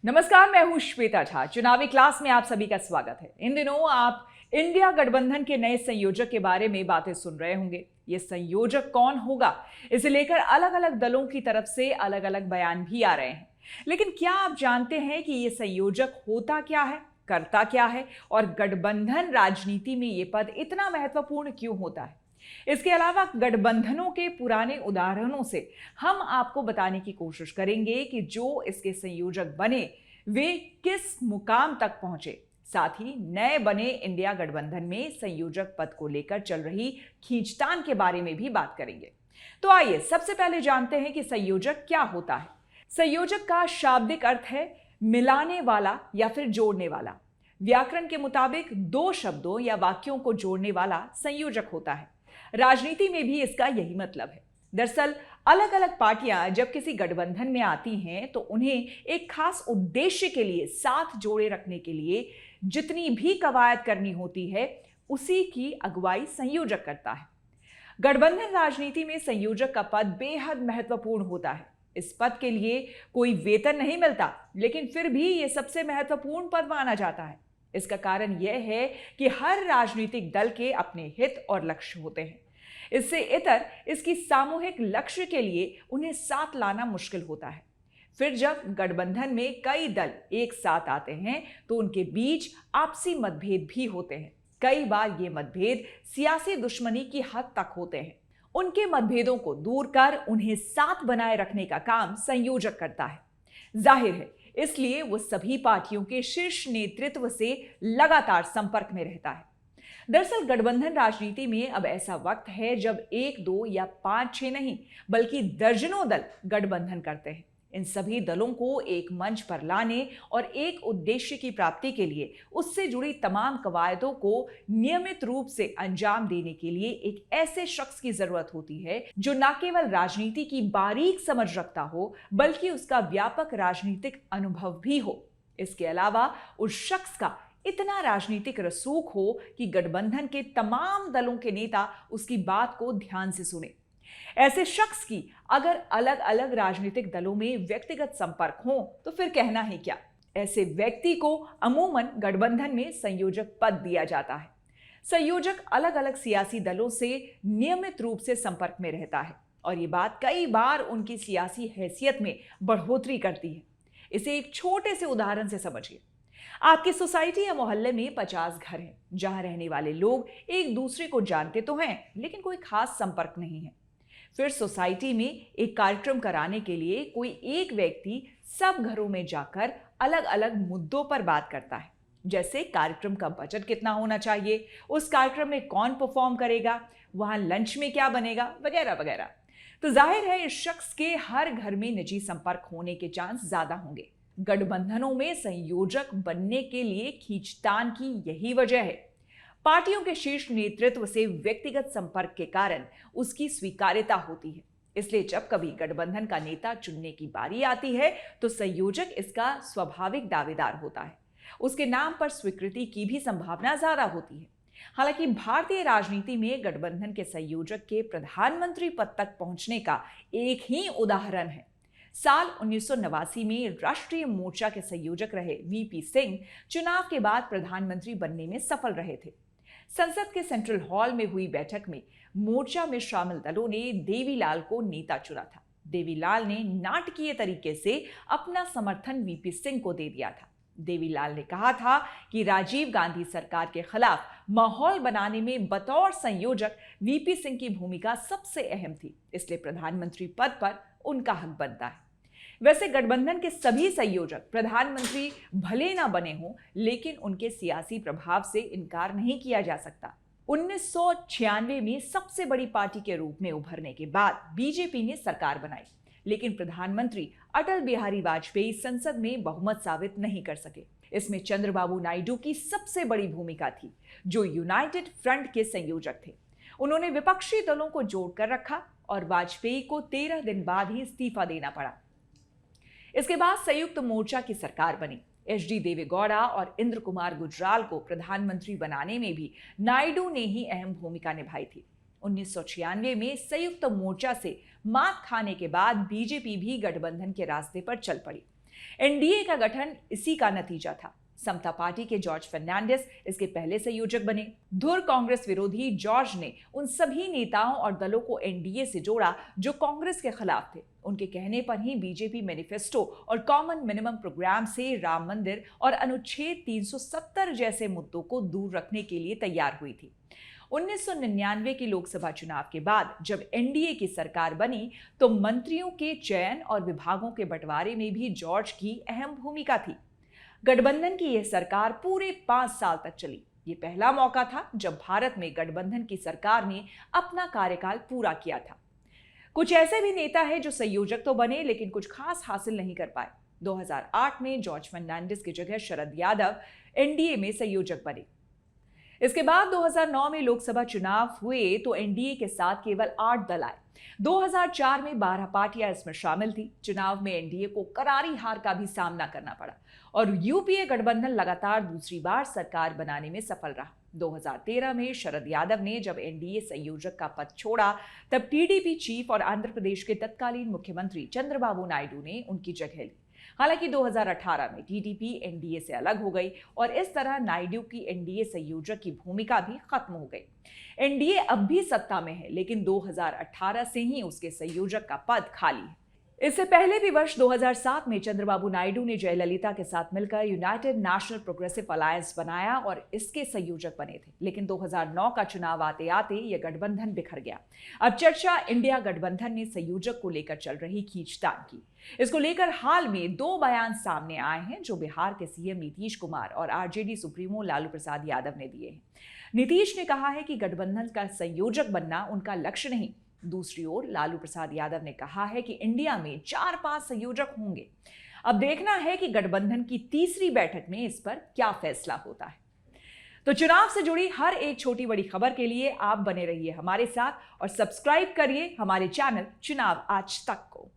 नमस्कार, मैं हूं श्वेता झा। चुनावी क्लास में आप सभी का स्वागत है। इन दिनों आप इंडिया गठबंधन के नए संयोजक के बारे में बातें सुन रहे होंगे। ये संयोजक कौन होगा, इसे लेकर अलग अलग दलों की तरफ से अलग अलग बयान भी आ रहे हैं। लेकिन क्या आप जानते हैं कि ये संयोजक होता क्या है, करता क्या है और गठबंधन राजनीति में ये पद इतना महत्वपूर्ण क्यों होता है? इसके अलावा गठबंधनों के पुराने उदाहरणों से हम आपको बताने की कोशिश करेंगे कि जो इसके संयोजक बने वे किस मुकाम तक पहुंचे। साथ ही नए बने इंडिया गठबंधन में संयोजक पद को लेकर चल रही खींचतान के बारे में भी बात करेंगे। तो आइए सबसे पहले जानते हैं कि संयोजक क्या होता है। संयोजक का शाब्दिक अर्थ है मिलाने वाला या फिर जोड़ने वाला। व्याकरण के मुताबिक दो शब्दों या वाक्यों को जोड़ने वाला संयोजक होता है। राजनीति में भी इसका यही मतलब है। दरअसल अलग अलग पार्टियां जब किसी गठबंधन में आती हैं तो उन्हें एक खास उद्देश्य के लिए साथ जोड़े रखने के लिए जितनी भी कवायद करनी होती है उसी की अगुवाई संयोजक करता है। गठबंधन राजनीति में संयोजक का पद बेहद महत्वपूर्ण होता है। इस पद के लिए कोई वेतन नहीं मिलता, लेकिन फिर भी यह सबसे महत्वपूर्ण पद माना जाता है। इसका कारण यह है कि हर राजनीतिक दल के अपने हित और लक्ष्य होते हैं। इससे इतर इसकी सामूहिक लक्ष्य के लिए उन्हें साथ लाना मुश्किल होता है। फिर जब गठबंधन में कई दल एक साथ आते हैं तो उनके बीच आपसी मतभेद भी होते हैं। कई बार ये मतभेद सियासी दुश्मनी की हद तक होते हैं। उनके मतभेदों को दूर कर उन्हें साथ बनाए रखने का काम संयोजक करता है। जाहिर है, इसलिए वो सभी पार्टियों के शीर्ष नेतृत्व से लगातार संपर्क में रहता है। दरअसल गठबंधन राजनीति में अब ऐसा वक्त है जब एक, दो या पांच, छह नहीं बल्कि दर्जनों दल गठबंधन करते हैं। इन सभी दलों को एक मंच पर लाने और एक उद्देश्य की प्राप्ति के लिए उससे जुड़ी तमाम कवायदों को नियमित रूप से अंजाम देने के लिए एक ऐसे शख्स की जरूरत होती है जो न केवल राजनीति की बारीक समझ रखता हो बल्कि उसका व्यापक राजनीतिक अनुभव भी हो। इसके अलावा उस शख्स का इतना राजनीतिक रसूख हो कि गठबंधन के तमाम दलों के नेता उसकी बात को ध्यान से सुने। ऐसे शख्स की अगर अलग अलग राजनीतिक दलों में व्यक्तिगत संपर्क हो तो फिर कहना ही क्या। ऐसे व्यक्ति को अमूमन गठबंधन में संयोजक पद दिया जाता है। संयोजक अलग अलग सियासी दलों से नियमित रूप से संपर्क में रहता है और ये बात कई बार उनकी सियासी हैसियत में बढ़ोतरी करती है। इसे एक छोटे से उदाहरण से समझिए। आपकी सोसाइटी या मोहल्ले में 50 घर हैं, जहां रहने वाले लोग एक दूसरे को जानते तो हैं लेकिन कोई खास संपर्क नहीं है। फिर सोसाइटी में एक कार्यक्रम कराने के लिए कोई एक व्यक्ति सब घरों में जाकर अलग अलग मुद्दों पर बात करता है, जैसे कार्यक्रम का बजट कितना होना चाहिए, उस कार्यक्रम में कौन परफॉर्म करेगा, वहां लंच में क्या बनेगा, वगैरह वगैरह। तो जाहिर है इस शख्स के हर घर में निजी संपर्क होने के चांस ज्यादा होंगे। गठबंधनों में संयोजक बनने के लिए खींचतान की यही वजह है। पार्टियों के शीर्ष नेतृत्व से व्यक्तिगत संपर्क के कारण उसकी स्वीकार्यता होती है। इसलिए जब कभी गठबंधन का नेता चुनने की बारी आती है तो संयोजक इसका स्वाभाविक दावेदार होता है। उसके नाम पर स्वीकृति की भी संभावना ज्यादा होती है। हालांकि भारतीय राजनीति में गठबंधन के संयोजक के प्रधानमंत्री पद तक पहुंचने का एक ही उदाहरण है। साल 1989 में राष्ट्रीय मोर्चा के संयोजक रहे वीपी सिंह चुनाव के बाद प्रधानमंत्री बनने में सफल रहे थे। संसद के सेंट्रल हॉल में हुई बैठक में मोर्चा में शामिल दलों ने देवीलाल को नेता चुना था। देवीलाल ने नाटकीय तरीके से अपना समर्थन वीपी सिंह को दे दिया था। देवीलाल ने कहा था कि राजीव गांधी सरकार के खिलाफ माहौल बनाने में बतौर संयोजक वीपी सिंह की भूमिका सबसे अहम थी, इसलिए प्रधानमंत्री पद पर उनका हक बनता है। वैसे गठबंधन के सभी संयोजक प्रधानमंत्री भले ना बने हों, लेकिन उनके सियासी प्रभाव से इनकार नहीं किया जा सकता। 1996 में सबसे बड़ी पार्टी के रूप में उभरने के बाद बीजेपी ने सरकार बनाई, लेकिन प्रधानमंत्री अटल बिहारी वाजपेयी संसद में बहुमत साबित नहीं कर सके। इसमें चंद्रबाबू नायडू की सबसे बड़ी भूमिका थी, जो यूनाइटेड फ्रंट के संयोजक थे। उन्होंने विपक्षी दलों को जोड़कर रखा और वाजपेयी को 13 दिन बाद ही इस्तीफा देना पड़ा। इसके बाद संयुक्त मोर्चा की सरकार बनी। एचडी देवेगौड़ा और इंद्र कुमार गुजराल को प्रधानमंत्री बनाने में भी नायडू ने ही अहम भूमिका निभाई थी। 1996 में संयुक्त मोर्चा से मात खाने के बाद बीजेपी भी गठबंधन के रास्ते पर चल पड़ी। एनडीए का गठन इसी का नतीजा था। समता पार्टी के जॉर्ज फर्नांडिस इसके पहले संयोजक बने। धुर कांग्रेस विरोधी जॉर्ज ने उन सभी नेताओं और दलों को एनडीए से जोड़ा जो कांग्रेस के खिलाफ थे। उनके कहने पर ही बीजेपी मैनिफेस्टो और कॉमन मिनिमम प्रोग्राम से राम मंदिर और अनुच्छेद 370 जैसे मुद्दों को दूर रखने के लिए तैयार हुई थी। 1999 के लोकसभा चुनाव के बाद जब एनडीए की सरकार बनी तो मंत्रियों के चयन और विभागों के बंटवारे में भी जॉर्ज की अहम भूमिका थी। गठबंधन की यह सरकार पूरे 5 साल तक चली। ये पहला मौका था जब भारत में गठबंधन की सरकार ने अपना कार्यकाल पूरा किया था। कुछ ऐसे भी नेता हैं जो संयोजक तो बने लेकिन कुछ खास हासिल नहीं कर पाए। 2008 में जॉर्ज फर्नांडिस की जगह शरद यादव एनडीए में संयोजक बने। इसके बाद 2009 में लोकसभा चुनाव हुए तो एनडीए के साथ केवल 8 दल आए। 2004 में 12 पार्टियां इसमें शामिल थी। चुनाव में एनडीए को करारी हार का भी सामना करना पड़ा और यूपीए गठबंधन लगातार दूसरी बार सरकार बनाने में सफल रहा। 2013 में शरद यादव ने जब एनडीए संयोजक का पद छोड़ा तब टीडीपी चीफ और आंध्र प्रदेश के तत्कालीन मुख्यमंत्री चंद्रबाबू नायडू ने उनकी जगह ली। हालांकि 2018 में टीडीपी एनडीए से अलग हो गई और इस तरह नायडू की एनडीए संयोजक की भूमिका भी खत्म हो गई। एनडीए अब भी सत्ता में है लेकिन 2018 से ही उसके संयोजक का पद खाली है। इससे पहले भी वर्ष 2007 में चंद्रबाबू नायडू ने जयललिता के साथ मिलकर यूनाइटेड नेशनल प्रोग्रेसिव अलायंस बनाया और इसके संयोजक बने थे। लेकिन 2009 का चुनाव आते आते यह गठबंधन बिखर गया। अब चर्चा इंडिया गठबंधन ने संयोजक को लेकर चल रही खींचतान की। इसको लेकर हाल में 2 बयान सामने आए हैं जो बिहार के सीएम नीतीश कुमार और आरजेडी सुप्रीमो लालू प्रसाद यादव ने दिए हैं। नीतीश ने कहा है कि गठबंधन का संयोजक बनना उनका लक्ष्य नहीं। दूसरी ओर लालू प्रसाद यादव ने कहा है कि इंडिया में 4-5 संयोजक होंगे। अब देखना है कि गठबंधन की तीसरी बैठक में इस पर क्या फैसला होता है। तो चुनाव से जुड़ी हर एक छोटी बड़ी खबर के लिए आप बने रहिए हमारे साथ और सब्सक्राइब करिए हमारे चैनल चुनाव आज तक को।